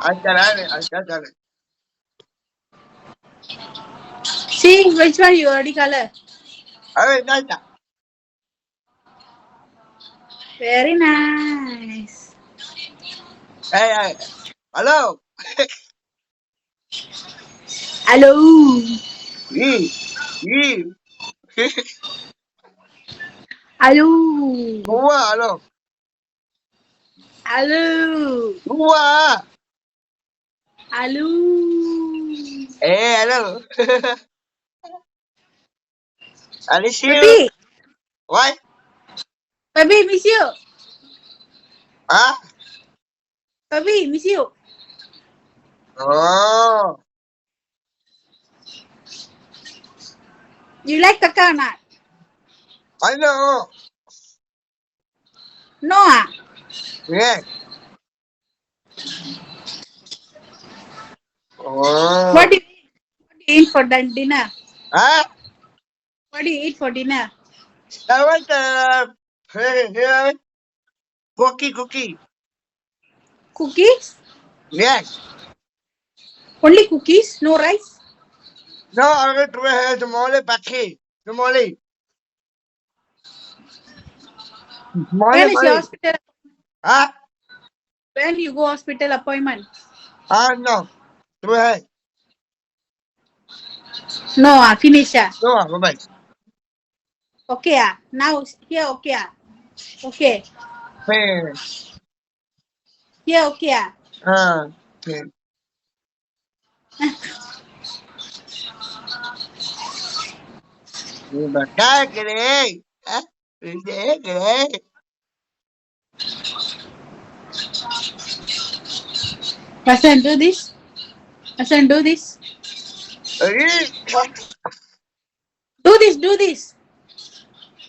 Ajaran. See, which one you already color? Nada. Very nice. Hey, hello. Hello. E, E. Hello. Hello. Hello. Hello. Hello. Hello. I miss you. Baby. What? Baby, miss you. Huh? Baby, miss you. Oh. You like Kaka or not? I know. No, ah. Yeah. What Oh. do you eat for dinner? Huh? What do you eat for dinner? I want cookie. Cookies? Yes. Only cookies? No rice? No, I want to have the mole paki. The mole. When is your Mole. hospital? Huh? When you go hospital appointment? No. To have. No, ah. Finish, ah. No, bye. Okay, ah. Now, here, okay, ah. Okay. Bye. Here, okay, ah. Okay. Baka kere. Huh? Kere. Hassan, do this. Hassan, do this. Do this, do this.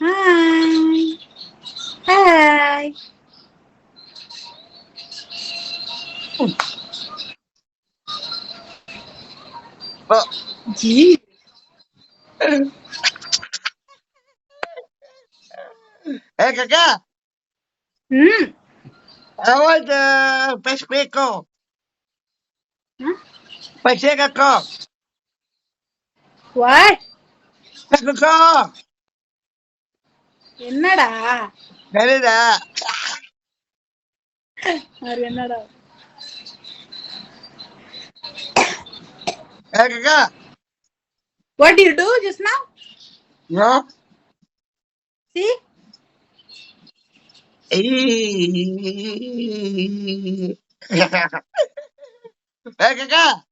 Hi. Hi. Oh. Gee. Hey, Kaka. Hmm. I want the best pickle. Huh? Pacheco. What? Pacheco. என்னடா Canada. அது என்னடா Hey, Kaka. What do you do just now? No. See? Hey, Kaka.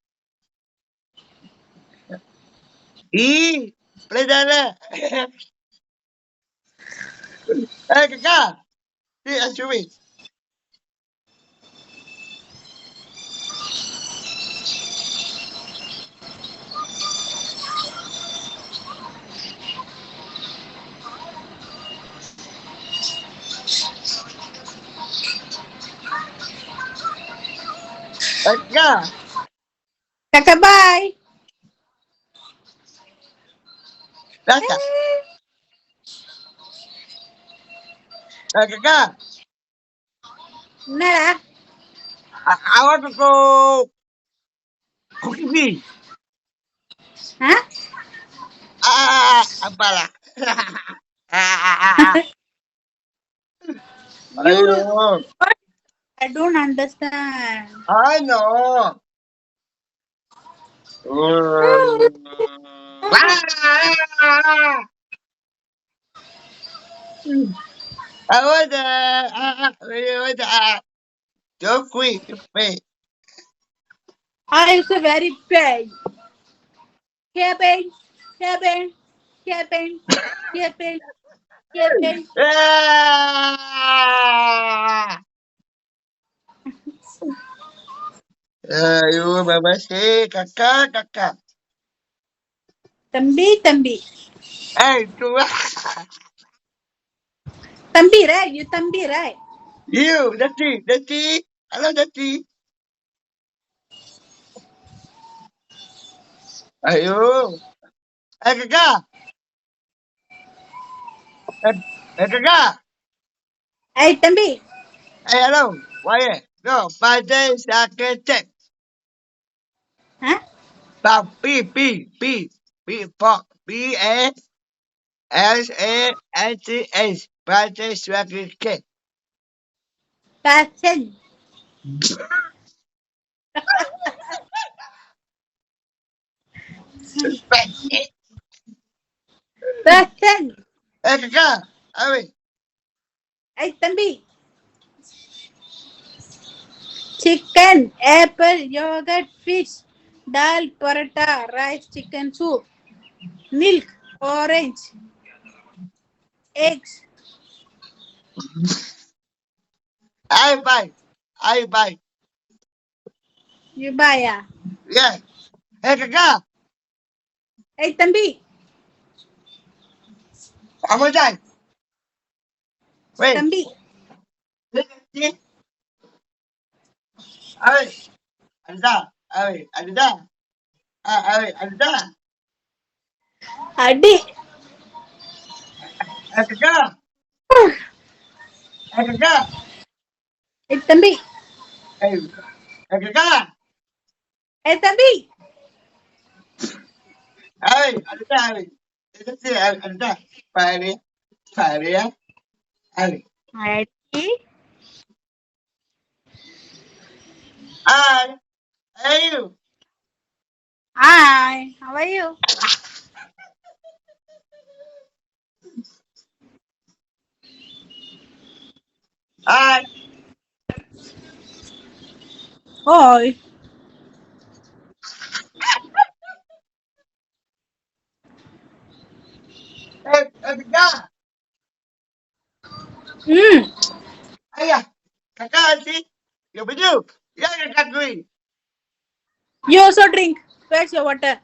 Play that. Hey, Kaka. See, answer me. Hey, Kaka. Kaka bye. Kaka. Hey, Kaka. என்னடா I want to go cookie. Huh? Apalah. You do Ayo. what? I don't understand. I know. I want don't quit. Wait. I also very pain. Here pain. Here pain. Here pain. Here pain. Here pain. Ayo, Mama sih, kakak. தம்பி தம்பி Tua. தம்பி right? You தம்பி right? You, Dati. Halo, Dati. Ayo. Kakak. Kakak. Hey தம்பி Halo. Why? No, birthday second. Huh? B for BASANTH. Birthday second. Passion. Passion. Kakak, Awi. Hey, தம்பி. Chicken, apple, yogurt, fish, dal, paratha, rice, chicken soup, milk, orange, eggs. I buy. You buy ah. Yeah. Hey, kakak, Hey, தம்பி. kamu dah. Wait. தம்பி. Awi, ada. Awi, ada. Awi, ada. அடி. Hey, kakak. Hey, kakak. Hey, தம்பி. Hey, kakak. Hey, தம்பி. Awi, ada. Awi. Itu sih ada. Pari ya. Awi. அடி. Hi. Hey, you. Hi, how are you? Hi. Hi. Hey, kakak. Ayah. Kakak sih. Ya betul. Ya kakak gue. You also drink. Where's your water?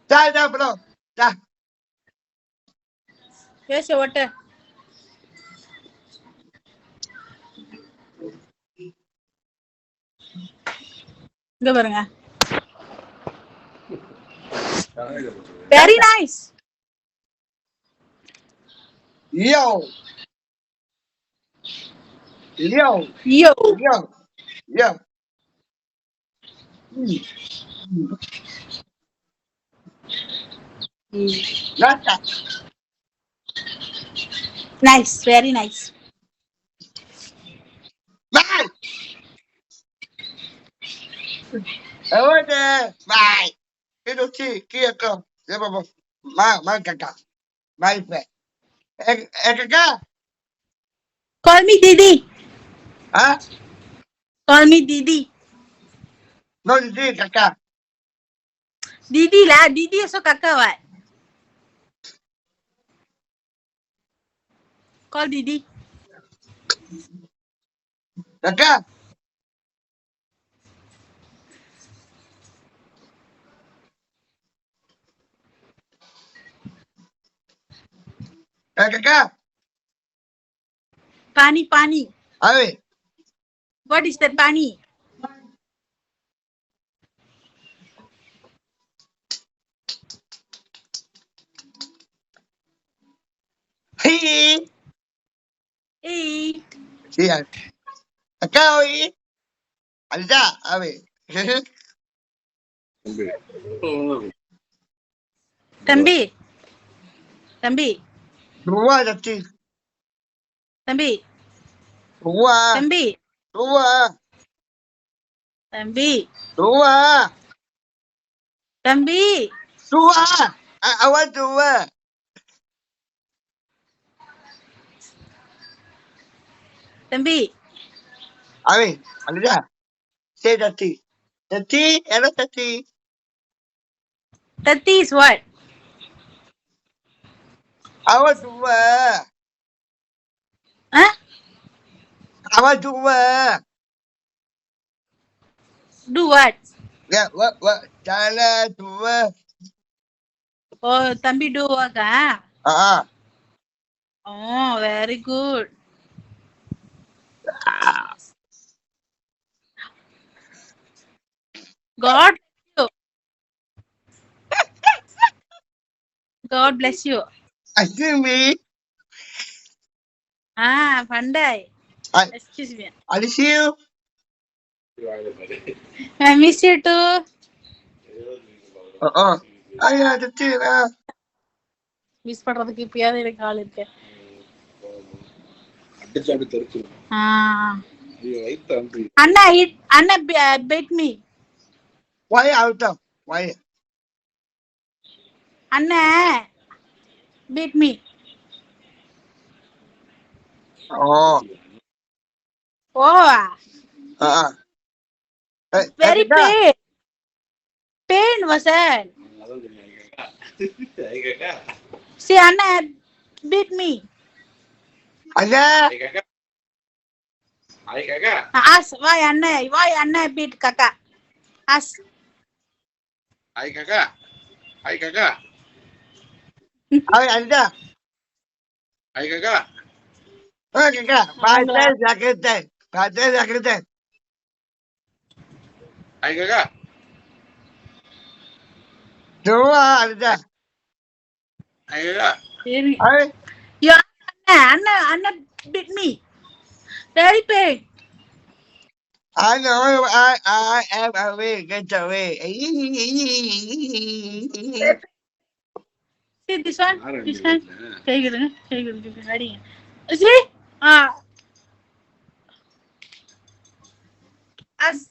Dah belum. Dah. Where's your water? இங்க பாருங்க. Very nice. Yo. Yo. Yo. Yo. Yo. Nata. Nice, very nice. Bye. Ở đây. Bye. Cái đồ chi kia cơ. Để bà má kakak. Bye về. Kakak. Call me Didi. Hả? Call me Didi. Nói gì kakak? Didi lah. Didi also kakak what? Call Didi. Kakak. Kakak. Pani, pani. Awi. What is that pani? Hi. Hey. Sian. Kakak Awi. Ada. Awi. தம்பி. தம்பி. Dua tadi. தம்பி. Dua. தம்பி. Dua. தம்பி. Dua. தம்பி. Dua. Awak dua. தம்பி. Awi. Ada. Say tadi. Tadi. Hello tadi. Tati is what? Awak dua. Huh? Awak dua. Do what? Ya, what? Jalan dua. Oh, தம்பி do work ah? Ah. Oh, very good. God bless you. God bless you. Excuse me. Ah, pandai. I Excuse me. see you. I miss you too. ஐயா திட்டியா miss பண்றதுக்கு இப்பயாவது எனக்கு ஆள் இருக்கு. ஆ. அண்ணா அண்ணா beat me. why out of why Anna beat me. oh Oh, very pain. Pain was it? See, Anna beat me. ஐயா Ask why Anna beat Kaka. Ask. Hai kakak. ஐயா Hai kakak. kakak பாத்தே ஜாக்கிரதை Hai kakak. ஜோவா அழுதா Hai kakak. You Anna beat me. Very pain. I know I am away get away See this one? This one? Take it. Ready? See? Ask.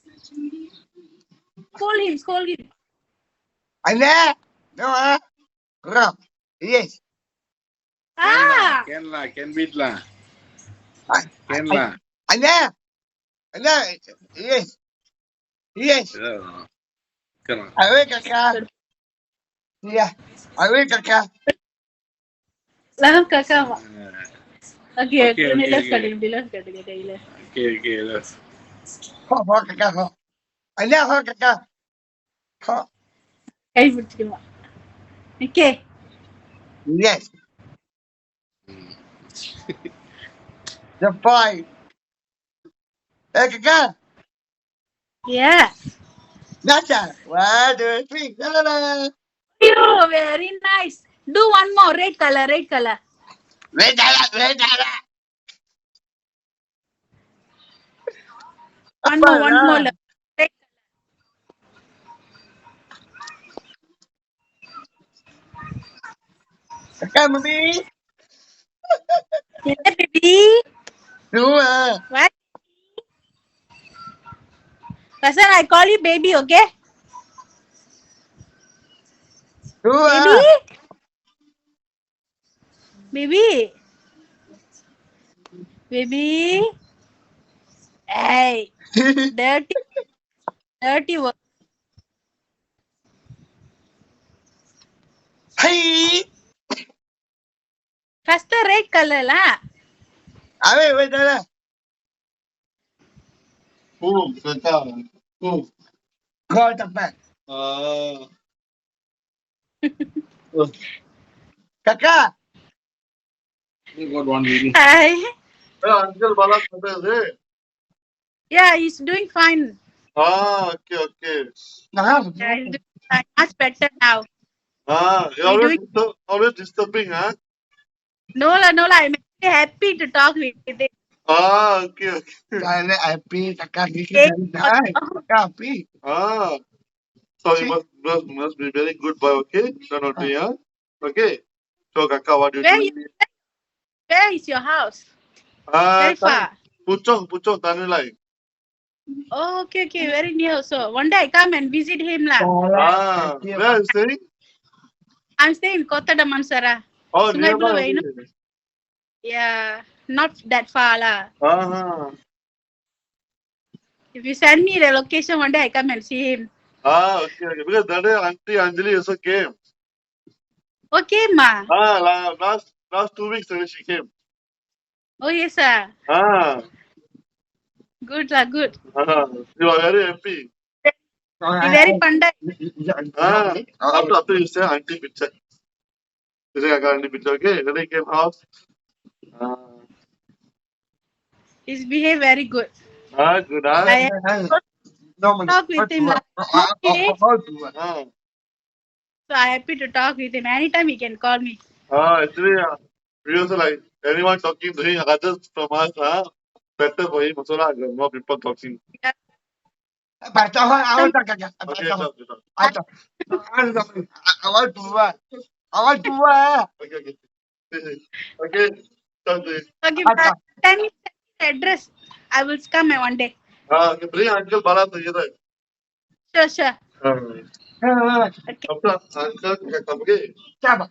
Scold him. ஐயா no ram yes Can beat lah. Can lah. ஐயா yes Kan. away kakak yeah away kakak Lahat Kaka. Okay, Okay. let's cut it. Okay, let's. ho kakak ho ஐயா ho kakak ho கை பிடிச்சிக்கலாம். Okay. yes the point kakak Yeah. Nasa 1 2 3 la la Oh, very nice. Do one more. Red color. wait One more. Red. kakak mami Yeah, baby. dua What? Pasal I call you baby, okay? dua Baby. Hey, dirty work. hey First red color lah. away wait la Kakak. call tepat kakak You got one meeting. Hi. Uncle Bala is. Yeah, he's doing fine. Okay. nah Yeah, he's doing fine. Much better now. You're always disturbing, huh? No lah. I'm very happy to talk with him. Okay. Kaya happy kakak gigi Okay. dari kakak happy So you must be very good boy, okay? Not only, huh? Okay. So Kaka, what do you do? Where is your house? Very far. Puchong, Tanulai. Oh, okay. Very near. So one day I come and visit him lah. Where are you staying? I'm staying in Kota Damansara. Oh, Sungai nearby. Buloh, you know? Yeah, not that far lah. If you send me the location, one day I come and see him. Okay. Because that day Auntie Anjali also came. Okay, ma. Last 2 weeks ago she came. Oh yes, sir. Good lah, good. You are very happy. He very pandai. After you say Auntie picture. You say Kaka Auntie picture, okay? Then he came house. His behave very good. Good. I talk with him lah. Okay. So I happy to talk with him. Anytime he can call me. Actually, we also like anyone talking to him, others from us, better for him also lah. More people talking. Baca awal tak kakak. Okay, Baca. stop, stop. Baca. Awal tua. Awal tua. Okay, okay. Okay, start this. Okay, Baca. can you send me the address? I will come one day. Okay, bring Uncle Bala together. Sure. Okay. After Uncle come, okay? Siapa?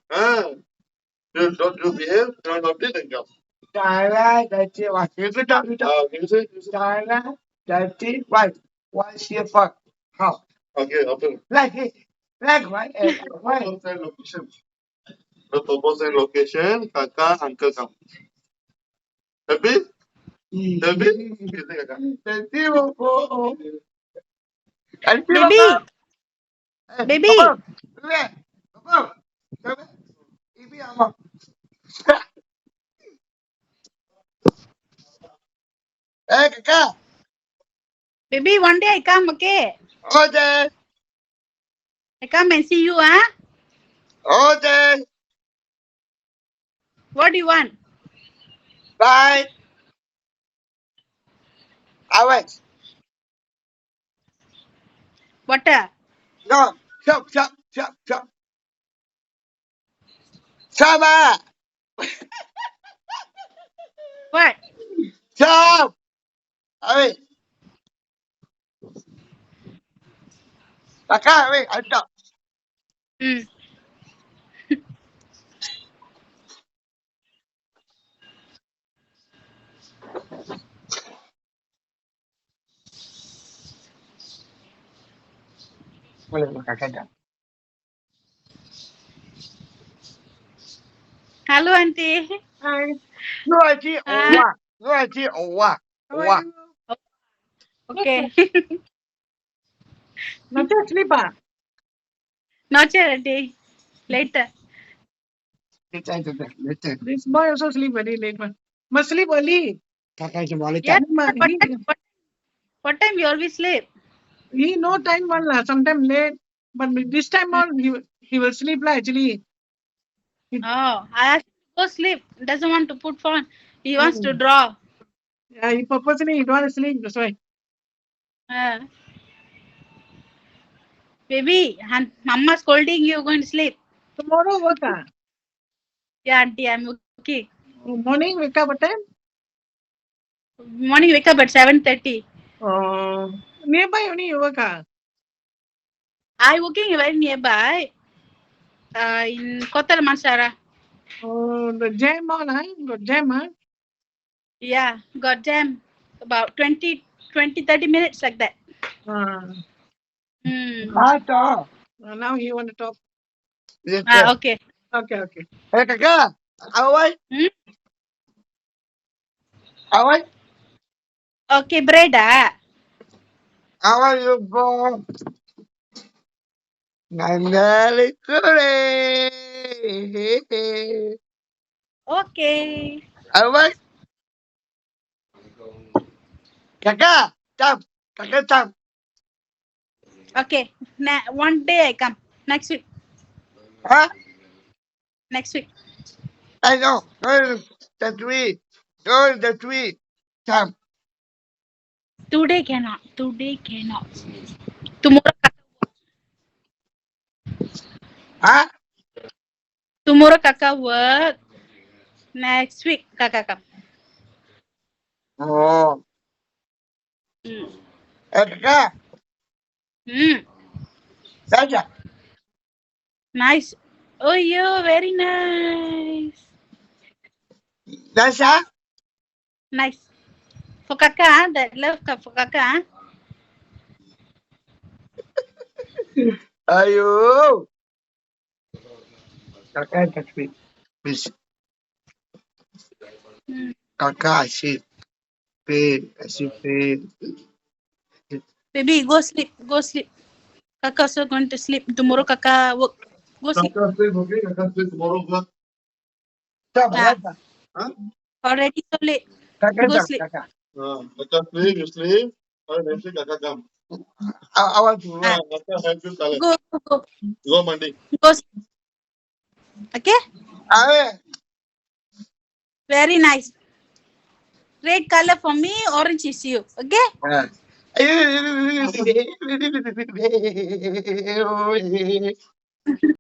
You don't you behave, you don't update and come. Cara dari waktu itu tak itu. Can you say? Cara dari what's your fuck? How? Okay, after. Like what? Why? Purpose and location. The purpose and location, Kaka, Uncle come. Happy? Happy? Okay, say Kaka. Nanti mau. Nanti Baby, mau. baby. Apa? Ibu apa? Kakak. Baby, one day I come, okay? Okay. I come and see you, huh? Okay. What do you want? Bye. Awet. Water. No. Stop. Sama. What? Stop. Awet. Kakak, wait. Ada. Hmm. Boleh makan kakak. Hello, auntie. Hi. Lu aji owa. Lu aji owa. How are Owa. you? Okay. Not yet sleep, ah? Not yet, auntie. Later. Betul. This boy also sleep very late, man. Must sleep early. Kakak cuma boleh Yeah. tak? What time you always sleep? He no time one lah. Sometime late, but this time on he will sleep lah. Actually, Oh, I asked him to go sleep. Doesn't want to put phone. He wants to draw. yeah, he purposely he don't want to sleep. That's why. Baby, Mama scolding you. Going to sleep. Tomorrow work ah. Yeah, auntie, I'm okay. Morning wake up what time? Morning wake up at 7:30. Nearby only you work ah. I working very nearby. In Kota Mansara. The jam on ah. Got jam ah. Yeah, got jam. About 20, 30 minutes like that. Ada. Now he want to talk. Okay. Okay. Kakak. Awet. Hmm? Awet. Okay, bread Awet you go. Nandali kure. Okay. Awet. Kakak. Jam. Kakak jam. Okay. One day I come. Next week. Hah? Next week. I know. Go the tree. Go the tree. Jam. Today cannot. Tomorrow. Hah? Tomorrow Kaka work. Next week Kaka come. Oh. Kakak. Saja. Nice. Oh, you very nice. Dasar. Nice. For Kaka, that love for Kaka. Ayo. Kakak touch me. Please. Kakak asyik. Asyik. Baby, go sleep. Kaka also going to sleep. Tomorrow Kaka work. Go sleep. Kaka sleep, okay? Kaka sleep tomorrow work. Kakak. Already so late. Kakak. Go sleep. Kakak. Kaka sleep, you sleep. Next week Kaka come. Awal tu. Kaka help you collect. Go. Go Monday. Go sleep. Okay? Awet. Very nice. Red color for me, orange is you. Okay? Ayo. baby, baby, baby, baby,